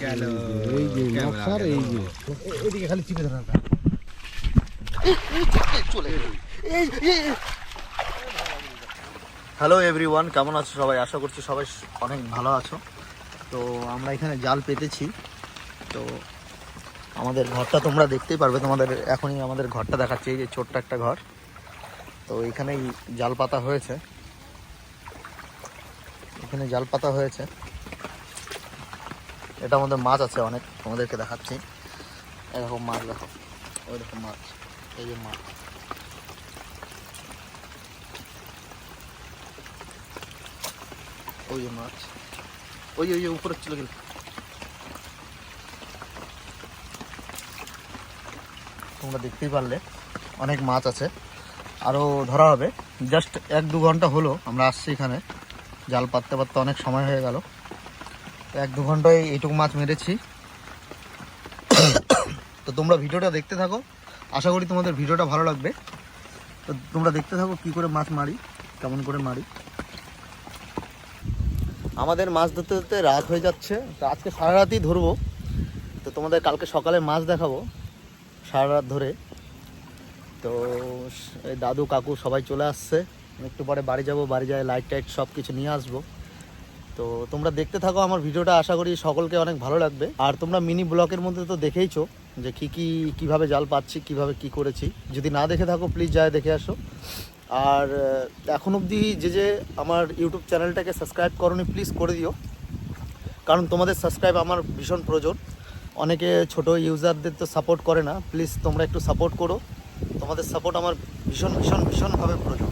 গেল এই যে নকশার এই যে এদিকে খালি চিপে ধরা চলে গেল। হ্যালো এভরিওয়ান, কেমন আছো সবাই? আশা করছি সবাই অনেক ভালো আছো। তো আমরা এখানে জাল পেতেছি। তো আমাদের ঘরটা তোমরা দেখতেই পারবে, তোমাদের এখনই আমাদের ঘরটা দেখাচ্ছি। এই যে ছোট্ট একটা ঘর, তো এখানেই জাল পাতা হয়েছে। এখানে জাল পাতা হয়েছে। এটা আমাদের মাছ আছে অনেক, তোমাদেরকে দেখাচ্ছি। এরকম মাছ দেখো, ওই রকম মাছ, এই যে মাছ। ওই যে মাছ, ওই ওই যে উপরে চলে গেল। তোমরা দেখতেই পারলে অনেক মাছ আছে, আরও ধরা হবে। জাস্ট 1-2 ঘন্টা হলো আমরা আসছি এখানে। জাল পাততে পাততে অনেক সময় হয়ে গেল। 1-2 ঘন্টায় এইটুকু মাছ মেরেছি। তো তোমরা ভিডিওটা দেখতে থাকো, আশা করি তোমাদের ভিডিওটা ভালো লাগবে। তো তোমরা দেখতে থাকো কী করে মাছ মারি, কেমন করে মারি। আমাদের মাছ ধরতে ধরতে রাত হয়ে যাচ্ছে। তো আজকে সারা রাতই ধরবো। তো তোমাদের কালকে সকালে মাছ দেখাবো সারা রাত ধরে। তো এই দাদু কাকু সবাই চলে আসছে, একটু পরে বাড়ি যাব। বাড়ি যায় লাইট টাইট সব কিছু নিয়ে আসবো। তো তোমরা দেখতে থাকো আমার ভিডিওটা, আশা করি সকলকে অনেক ভালো লাগবে। আর তোমরা মিনি ব্লকের মধ্যে তো দেখেইছো যে কীভাবে জাল পাচ্ছি, কিভাবে কি করেছি। যদি না দেখে থাকো প্লিজ যায় দেখে আসো। আর এখন অবধি যে আমার ইউটিউব চ্যানেলটাকে সাবস্ক্রাইব করোনি প্লিজ করে দিও, কারণ তোমাদের সাবস্ক্রাইব আমার ভীষণ প্রয়োজন। অনেকে ছোট ইউজারদের তো সাপোর্ট করে না, প্লিজ তোমরা একটু সাপোর্ট করো। তোমাদের সাপোর্ট আমার ভীষণ ভীষণ ভীষণভাবে প্রয়োজন।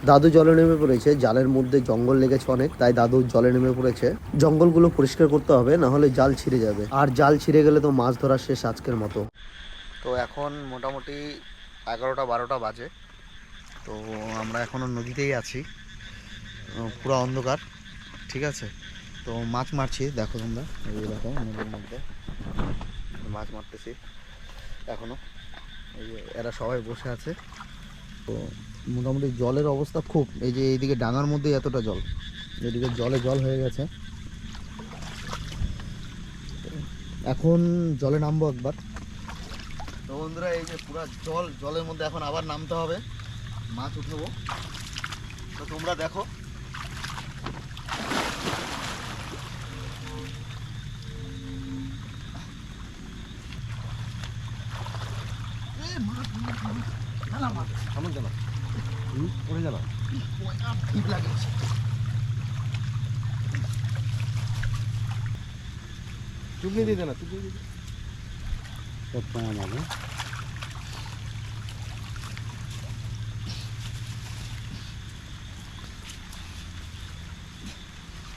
দাদু জলে নেমে পড়েছে, জালের মধ্যে জঙ্গল লেগেছে অনেক, তাই দাদু জলে নেমে পড়েছে। জঙ্গলগুলো পরিষ্কার করতে হবে, না হলে জাল ছিঁড়ে যাবে। আর জাল ছিঁড়ে গেলে তো মাছ ধরা শেষ আজকের মতো। তো এখন মোটামুটি 11টা-12টা বাজে। তো আমরা এখনও নদীতেই আছি, পুরো অন্ধকার, ঠিক আছে। তো মাছ মারছি, দেখো তোমরা, এই দেখো নদীর মধ্যে মাছ মারতেছি এখনও। এই যে এরা সবাই বসে আছে। তো মোটামুটি জলের অবস্থা খুব, এই যে এইদিকে ডাঙার মধ্যে এতটা জল, এদিকে জল হয়ে গেছে। এখন জলে নামবো একবার। তো বন্ধুরা এই যে পুরো জলের মধ্যে এখন আবার নামতে হবে, মাছ উঠাবো। তো তোমরা দেখো। চুপনি দিতে না, চুপনি দিতে আমাকে।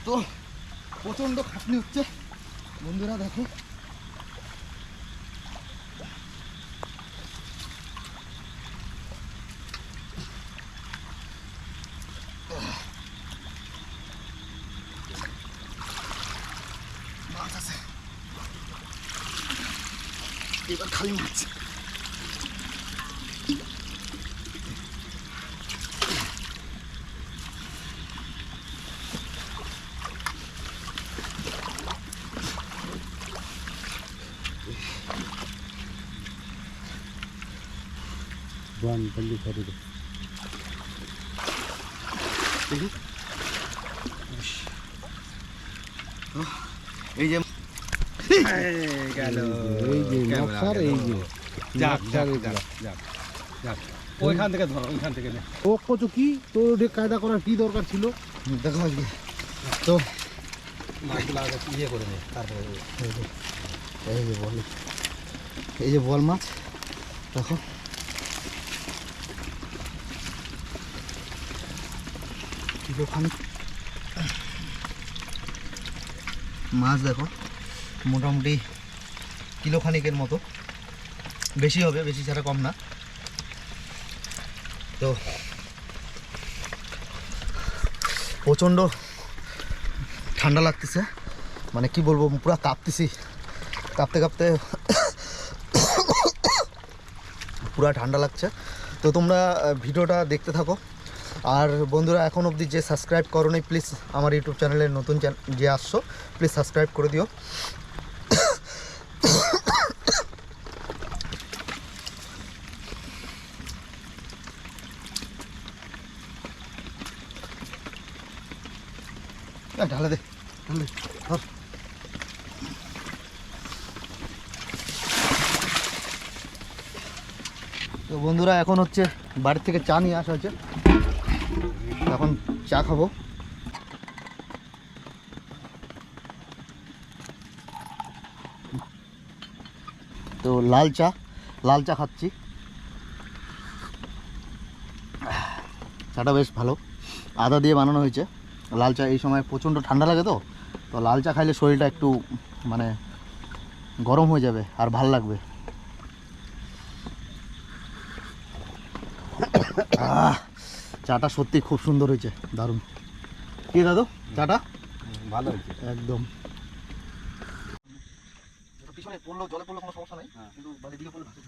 তো প্রচণ্ড খাটনি হচ্ছে বন্ধুরা, দেখো। মাছ আছে, এবার খালি মাছ। জলদি ছেড়ে দে। এই যে গেল এই যে নকশার এই যে যাক যাক যাক যাক যাক, ওইখান থেকে ধরো, ওইখান থেকে নে। ও কচু কি তোর ওটা কায়দা করার কি দরকার ছিল? দেখো আজকে তো মাছগুলো আগে ইয়ে করে নে, তারপরে এই যে বল, এই যে বল মাছ দেখো। কিলোখানি মাছ দেখো, মোটামুটি কিলোখানিকের মতো, বেশি হবে, বেশি ছাড়া কম না। তো প্রচণ্ড ঠান্ডা লাগতেছে, মানে কি বলবো, পুরো কাঁপতেছি, কাঁপতে কাঁপতে পুরো ঠান্ডা লাগছে। তো তোমরা ভিডিওটা দেখতে থাকো, আর বন্ধুরা এখন অবধি যে সাবস্ক্রাইব করো নি প্লিজ আমার ইউটিউব চ্যানেলের নতুন যে আসছো প্লিজ সাবস্ক্রাইব করে দিও। ঢালে দে ঢালে ধর। তো বন্ধুরা এখন হচ্ছে বাড়ি থেকে চা নিয়ে আসা হচ্ছে, এখন চা খাবো। তো লাল চা খাচ্ছি। চাটা বেশ ভালো, আদা দিয়ে বানানো হয়েছে। লাল চা এই সময় প্রচণ্ড ঠান্ডা লাগে, তো তো লাল চা খাইলে শরীরটা একটু মানে গরম হয়ে যাবে আর ভাল লাগবে। চাটা সত্যি খুব সুন্দর হয়েছে, দারুণ। কি দাদু চাটা ভালো হয়েছে একদম। পিছনে পড়লো, জলে পড়লো কোনো সমস্যা নেই, কিন্তু বাড়ির দিকে পড়লে ভালো।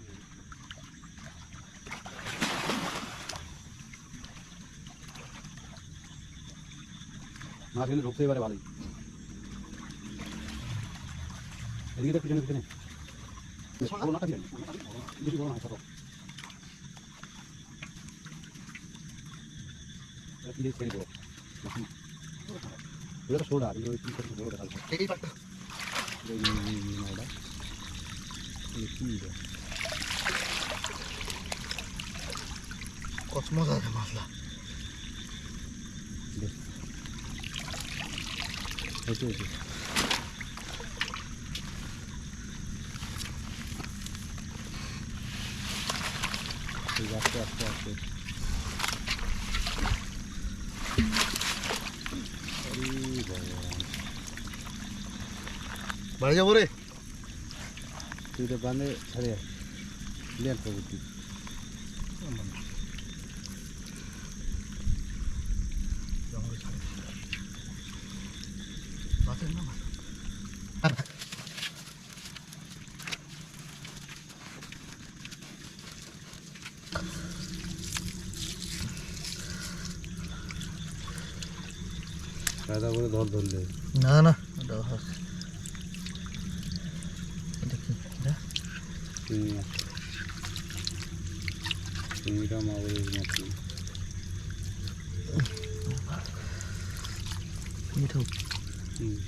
মাছ কিন্তু ঢুকতে এবারে ভালোই। এদিকে তো পিছনে পিছনে বেশি বড় নয়, ছোট। এটা তো সোডা, এগুলো কি করে বড় দেখা যাচ্ছে। এই পাটটা কত মজা আছে মাছলা। আস্তে আস্তে আস্তে বাড়ি যাবো রে। তুই তো বাঁধে ছাড়ে লেন প্রবৃত্তি। কায়দা করে ধরলে না না এটা কি চিংড়িটা মাগুরের মতো।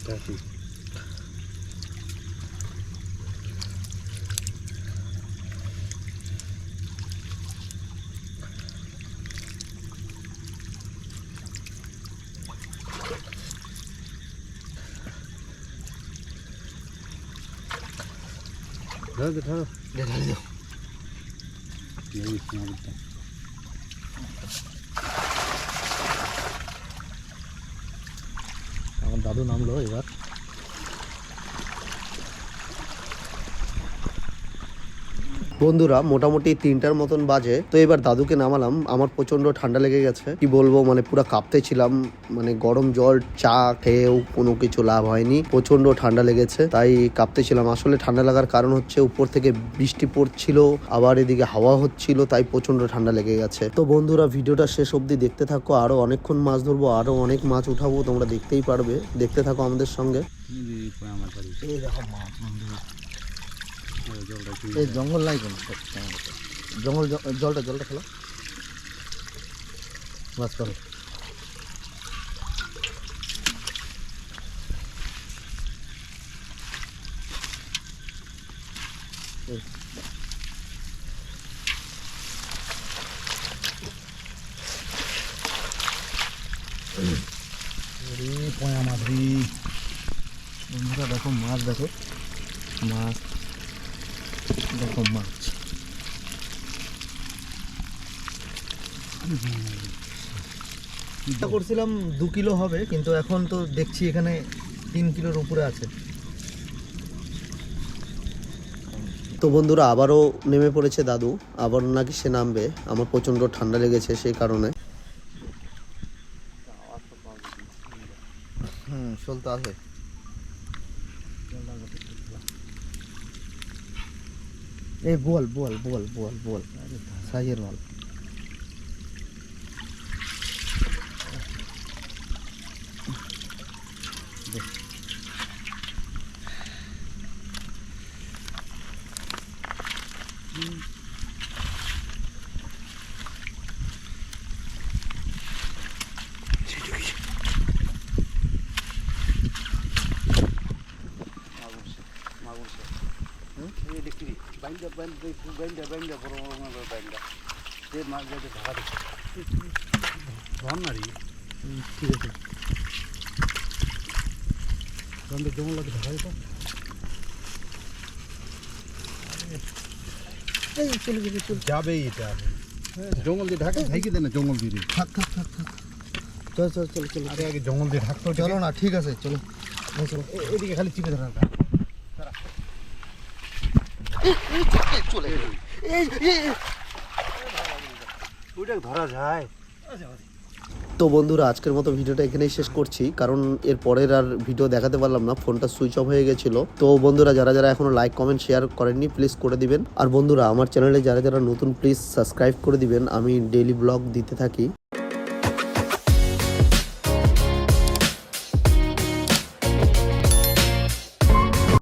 তা ঠিক। ধরো ধরো ঢালি দাও। আমার দাদু নামলো এবার। বন্ধুরা মোটামুটি 3টার মতন বাজে, তো এবার দাদুকে নামালাম। আমার প্রচন্ড ঠান্ডা লেগে গেছে, কি বলবো, মানে পুরো কাঁপতে ছিলাম। মানে গরম জল চা খেয়েও কোনো কিছু লাভ হয়নি, প্রচন্ড ঠান্ডা লেগেছে, তাই কাঁপতে ছিলাম। আসলে ঠান্ডা লাগার কারণ হচ্ছে উপর থেকে বৃষ্টি পড়ছিল, আবার এদিকে হাওয়া হচ্ছিল, তাই প্রচন্ড ঠান্ডা লেগে গেছে। তো বন্ধুরা ভিডিওটা শেষ অবধি দেখতে থাকো, আরো অনেকক্ষণ মাছ ধরবো, আরো অনেক মাছ উঠাবো, তোমরা দেখতেই পারবে, দেখতে থাকো আমাদের সঙ্গে। এই দেখো মাছ বন্ধুরা, এই জঙ্গল নাই কিন্তু জঙ্গল, জলটা খেলো মাছ করো। পয়া মাছ বন্ধুরা, দেখো মাছ, দেখো মাছ, দেখো মাছ। চিন্তা করছিলাম 2 কিলো হবে, কিন্তু এখন তো দেখছি এখানে 3 কিলোর উপরে আছে। তো বন্ধুরা আবারও নেমে পড়েছে দাদু, আবার নাকি সে নামবে। আমার প্রচন্ড ঠান্ডা লেগেছে সেই কারণে। চলতে আছে। এই বল সাইজের মাল। এই দেখি বাইন্দা বড় বড় বাইন্দা যে মাছ যাতে ধরা দেখি ধর না রে ঠিক আছে বন্ধু জঙ্গল লাগে ঢাকা দিত এই চলে যাবে এটা জঙ্গল দিয়ে ঢাকা ঢাকি দেন না জঙ্গল দিয়ে থাক থাক থাক থাক চল চল চল চল আরে আগে জঙ্গল দিয়ে ঢাকতো চলো না ঠিক আছে চলো চলো এদিকে খালি চিপে ধরা চলে ওইটা ধরা যায়। তো বন্ধুরা আজকের মতো ভিডিওটা এখানেই শেষ করছি, কারণ এর পরের আর ভিডিও দেখাতে পারলাম না, ফোনটা সুইচ অফ হয়ে গেছিল। তো বন্ধুরা যারা যারা এখনো লাইক কমেন্ট শেয়ার করেননি প্লিজ করে দিবেন। আর বন্ধুরা আমার চ্যানেলে যারা যারা নতুন প্লিজ সাবস্ক্রাইব করে দিবেন, আমি ডেইলি ব্লগ দিতে থাকি।